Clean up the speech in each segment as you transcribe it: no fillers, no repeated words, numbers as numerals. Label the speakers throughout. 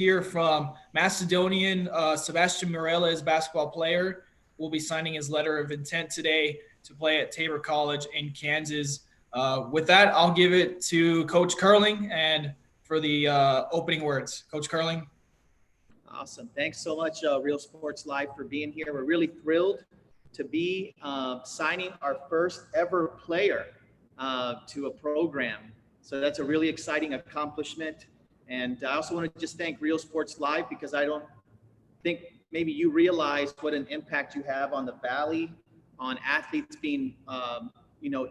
Speaker 1: hear from Macedonian Sebastian Mireles, basketball player, will be signing his letter of intent today to play at Tabor College in Kansas. With that, I'll give it to Coach Curling and for the opening words. Coach Curling.
Speaker 2: Awesome. Thanks so much, Real Sports Live, for being here. We're really thrilled to be signing our first ever player to a program. So that's a really exciting accomplishment. And I also want to just thank Real Sports Live, because I don't think maybe you realize what an impact you have on the Valley, on athletes being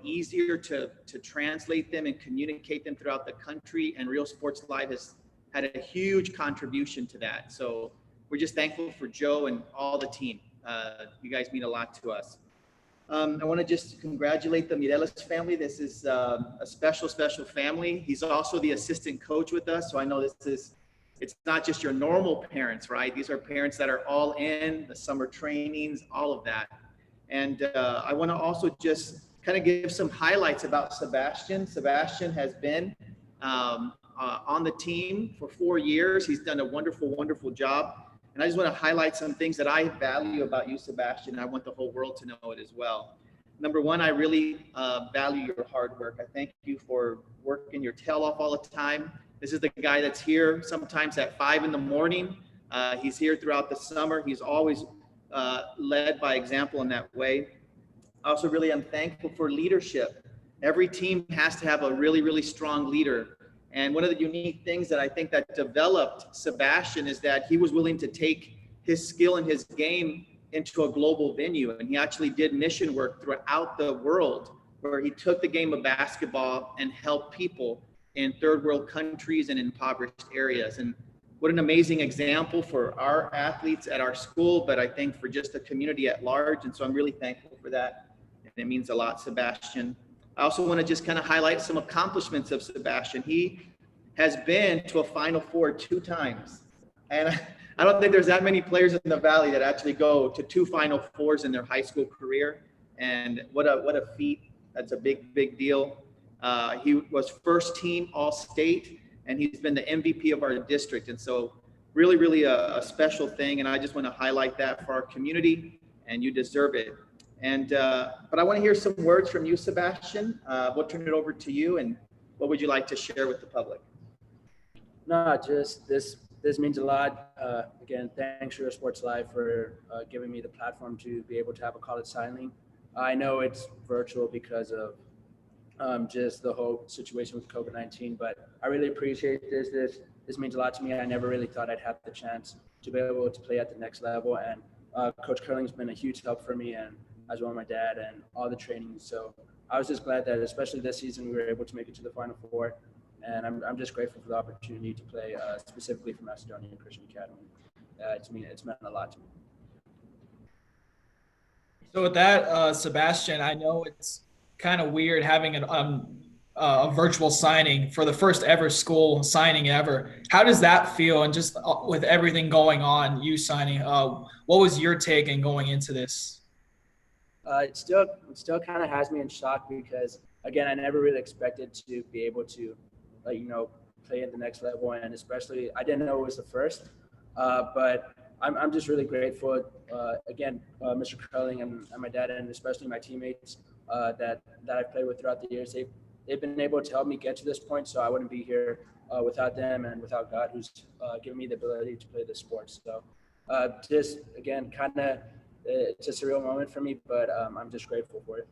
Speaker 2: easier to translate them and communicate them throughout the country. And Real Sports Live has had a huge contribution to that. So we're just thankful for Joe and all the team. You guys mean a lot to us. I want to just congratulate the Mireles family. This is a special family. He's also the assistant coach with us. So I know it's not just your normal parents, right? These are parents that are all in the summer trainings, all of that. And I want to also just kind of give some highlights about Sebastian. Sebastian has been on the team for 4 years. He's done a wonderful job. And I just want to highlight some things that I value about you, Sebastian. I want the whole world to know it as well. Number one, I really value your hard work. I thank you for working your tail off all the time. This is the guy that's here sometimes at 5 a.m. He's here throughout the summer. He's always led by example in that way. I also really am thankful for leadership. Every team has to have a really strong leader. And one of the unique things that I think that developed Sebastian is that he was willing to take his skill and his game into a global venue. And he actually did mission work throughout the world, where he took the game of basketball and helped people in third world countries and impoverished areas. And what an amazing example for our athletes at our school, but I think for just the community at large. And so I'm really thankful for that. And it means a lot, Sebastian. I also want to just kind of highlight some accomplishments of Sebastian. He has been to a Final Four 2 times. And I don't think there's that many players in the Valley that actually go to 2 Final Fours in their high school career. And what a feat. That's a big deal. He was first team All-State, and he's been the MVP of our district. And so really a special thing. And I just want to highlight that for our community, and you deserve it. And but I want to hear some words from you, Sebastian. We'll turn it over to you, and what would you like to share with the public?
Speaker 3: No, just this means a lot. Again, thanks Real Sports Live for giving me the platform to be able to have a college signing. I know it's virtual because of just the whole situation with COVID-19, but I really appreciate this. This means a lot to me. I never really thought I'd have the chance to be able to play at the next level, and Coach Curling's been a huge help for me, and as well as my dad and all the training. So I was just glad that, especially this season, we were able to make it to the Final Four. And I'm just grateful for the opportunity to play specifically for Macedonian Christian Academy. It's meant a lot to me.
Speaker 1: So with that, Sebastian, I know it's kind of weird having a virtual signing for the first ever school signing ever. How does that feel? And just with everything going on, you signing, what was your take in going into this?
Speaker 3: It still kind of has me in shock because, again, I never really expected to be able to, play at the next level, and especially I didn't know it was the first. But I'm just really grateful. Again, Mr. Curling and my dad, and especially my teammates that I've played with throughout the years. They've been able to help me get to this point, so I wouldn't be here without them and without God, who's given me the ability to play this sport. So just again, it's a surreal moment for me, but I'm just grateful for it.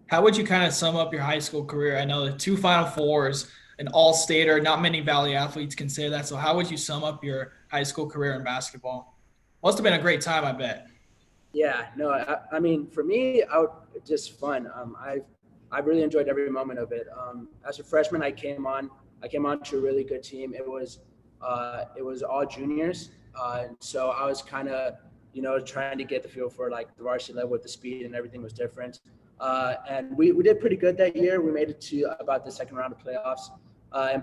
Speaker 1: How would you kind of sum up your high school career? I know the 2 Final Fours, an All-Stater, not many Valley athletes can say that. So how would you sum up your high school career in basketball? Must have been a great time, I bet.
Speaker 3: Yeah, no, I mean, for me, just fun. I really enjoyed every moment of it. As a freshman, I came on to a really good team. It was all juniors. So I was kind of, trying to get the feel for like the varsity level with the speed, and everything was different. And we did pretty good that year. We made it to about the second round of playoffs.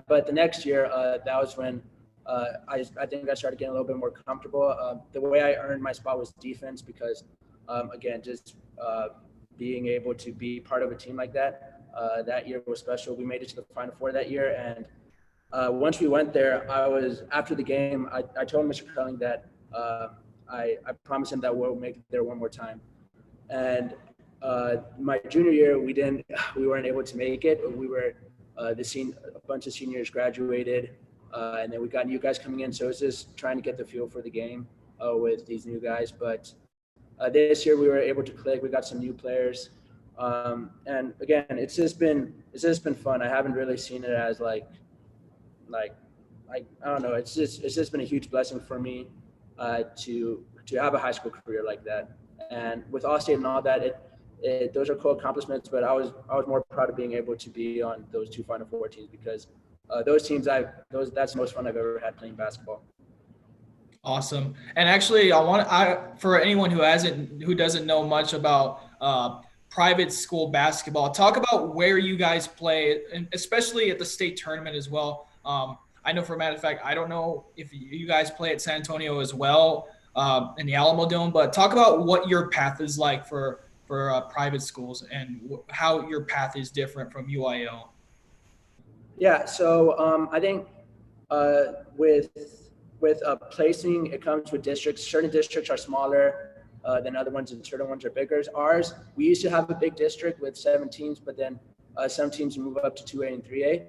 Speaker 3: But the next year, that was when I think I started getting a little bit more comfortable. The way I earned my spot was defense because, again, just being able to be part of a team like that year was special. We made it to the Final Four that year, and once we went there, after the game, I told Mr. Curling that I promised him that we'll make it there one more time. And my junior year, we weren't able to make it. We were a bunch of seniors graduated, and then we got new guys coming in. So it's just trying to get the feel for the game with these new guys. But this year we were able to click. We got some new players, and again, it's just been fun. I haven't really seen it as like I don't know. It's just been a huge blessing for me to have a high school career like that. And with All-State and all that, those are cool accomplishments. But I was more proud of being able to be on those two Final Four teams because those teams that's the most fun I've ever had playing basketball.
Speaker 1: Awesome. And actually, for anyone who doesn't know much about private school basketball, talk about where you guys play, and especially at the state tournament as well. I know for a matter of fact, I don't know if you guys play at San Antonio as well in the Alamo Dome, but talk about what your path is like for private schools and how your path is different from UIL.
Speaker 3: Yeah, so I think with placing, it comes with districts. Certain districts are smaller than other ones, and certain ones are bigger. Ours, we used to have a big district with 7 teams, but then some teams move up to 2A and 3A.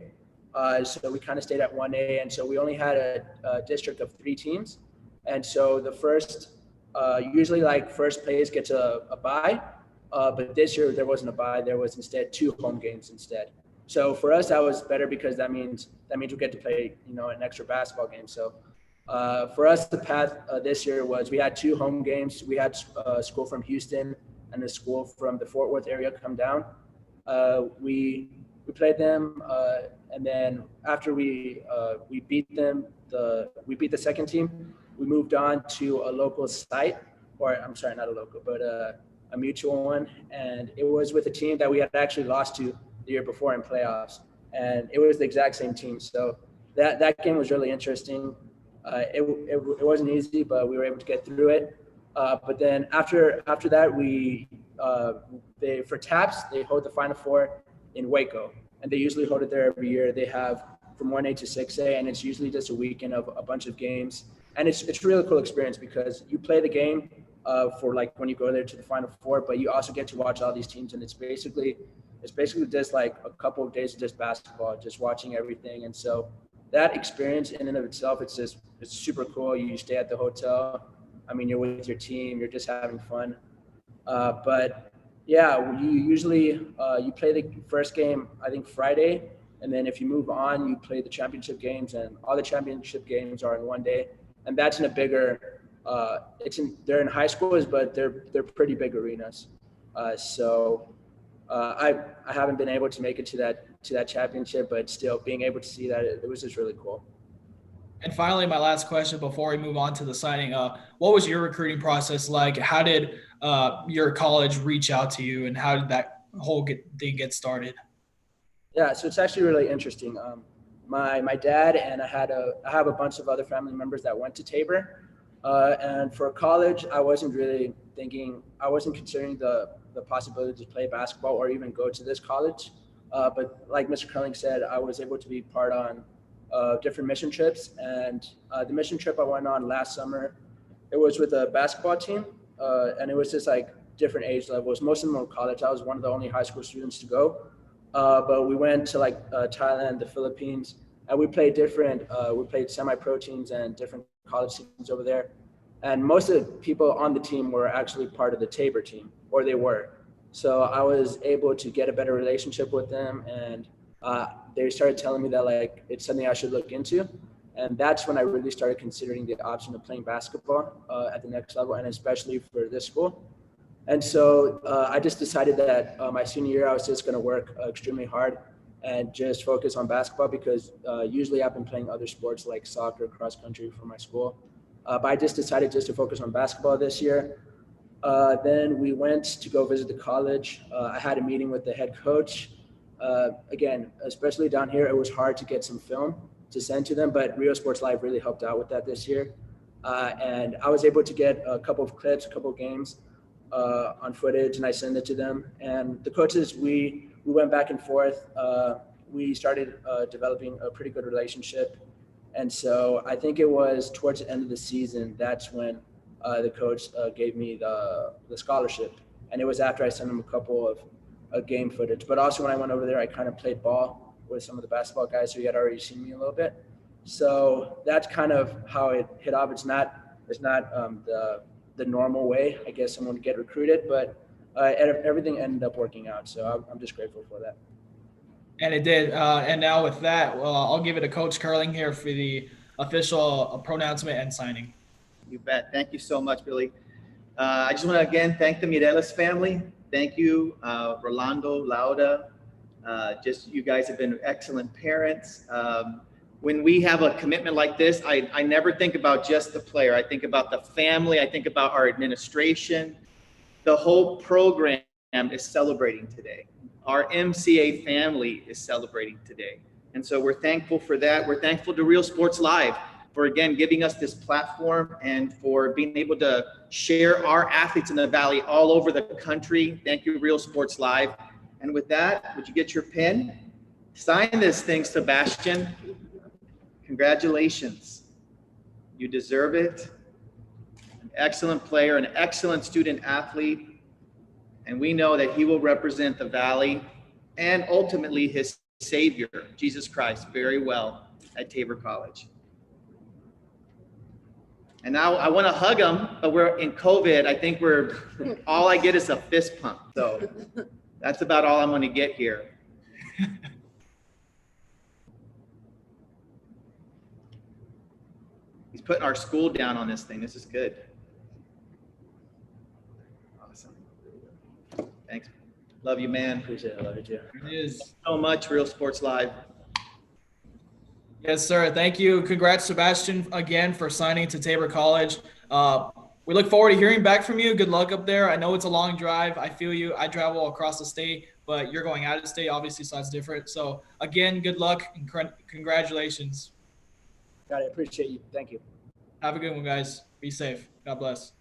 Speaker 3: So we kind of stayed at 1A, and so we only had a district of 3 teams. And so the first, usually like first place gets a bye, but this year there wasn't a bye. There was instead 2 home games instead. So for us, that was better because that means we get to play, an extra basketball game. So for us, the path this year was we had 2 home games. We had a school from Houston and a school from the Fort Worth area come down. We played them, and then after we beat them, we beat the second team. We moved on to a local site, or I'm sorry, not a local, but a mutual one, and it was with a team that we had actually lost to the year before in playoffs, and it was the exact same team. So that game was really interesting. It wasn't easy, but we were able to get through it. But then after that, for TAPS, they hold the Final Four in Waco, and they usually hold it there every year. They have from 1A to 6A, and it's usually just a weekend of a bunch of games. And it's a really cool experience because you play the game for like when you go there to the Final Four, but you also get to watch all these teams, and it's basically just like a couple of days of just basketball, just watching everything. And so that experience in and of itself, it's super cool. You stay at the hotel. I mean, you're with your team, you're just having fun. But yeah, you usually you play the first game, I think Friday, and then if you move on, you play the championship games, and all the championship games are in one day. And that's in a bigger, they're in high schools, but they're pretty big arenas. So I haven't been able to make it to that championship, but still being able to see that, it was just really cool.
Speaker 1: And finally, my last question before we move on to the signing, what was your recruiting process like? How did your college reach out to you, and how did that whole thing get started?
Speaker 3: Yeah, so it's actually really interesting. My dad and I have a bunch of other family members that went to Tabor, and for college, I wasn't considering the possibility to play basketball or even go to this college. But like Mr. Curling said, I was able to be part on different mission trips, and the mission trip I went on last summer, it was with a basketball team, and it was just like different age levels. Most of them were college. I was one of the only high school students to go. But we went to like Thailand, the Philippines, and we played semi-pro teams and different college teams over there. And most of the people on the team were actually part of the Tabor team, or they were. So I was able to get a better relationship with them, and they started telling me that like it's something I should look into. And that's when I really started considering the option of playing basketball at the next level, and especially for this school. And so I just decided that my senior year, I was just going to work extremely hard and just focus on basketball because usually I've been playing other sports like soccer, cross country for my school. But I just decided just to focus on basketball this year. Then we went to go visit the college. I had a meeting with the head coach. Again, especially down here, it was hard to get some film to send to them, but Rio Sports Live really helped out with that this year. And I was able to get a couple of clips, a couple of games on footage, and I sent it to them. And the coaches, we went back and forth. we started developing a pretty good relationship. And so I think it was towards the end of the season, that's when the coach gave me the scholarship. And it was after I sent him a couple of game footage. But also when I went over there, I kind of played ball with some of the basketball guys who had already seen me a little bit. So that's kind of how it hit off. It's not the normal way, I guess, someone would get recruited, but everything ended up working out. So I'm just grateful for that.
Speaker 1: And it did. And now with that, well, I'll give it to Coach Curling here for the official pronouncement and signing.
Speaker 2: You bet. Thank you so much, Billy. I just want to again thank the Mireles family. Thank you, Rolando, Lauda. Just you guys have been excellent parents. When we have a commitment like this, I never think about just the player. I think about the family. I think about our administration. The whole program is celebrating today. Our MCA family is celebrating today. And so we're thankful for that. We're thankful to Real Sports Live for, again, giving us this platform and for being able to share our athletes in the Valley all over the country. Thank you, Real Sports Live. And with that, would you get your pen? Sign this thing, Sebastian. Congratulations. You deserve it. An excellent player, an excellent student athlete. And we know that he will represent the Valley and ultimately his Savior, Jesus Christ, very well at Tabor College. And now I want to hug him, but we're in COVID. I think all I get is a fist pump. So that's about all I'm going to get here. He's putting our school down on this thing. This is good. Awesome. Thanks. Love you, man.
Speaker 3: Appreciate it. Love you too.
Speaker 1: It is.
Speaker 2: Thanks so much, Real Sports Live.
Speaker 1: Yes, sir. Thank you. Congrats, Sebastian, again for signing to Tabor College. We look forward to hearing back from you. Good luck up there. I know it's a long drive. I feel you. I travel across the state, but you're going out of state, obviously, so that's different. So, again, good luck and congratulations.
Speaker 3: Got it. Appreciate you. Thank you.
Speaker 1: Have a good one, guys. Be safe. God bless.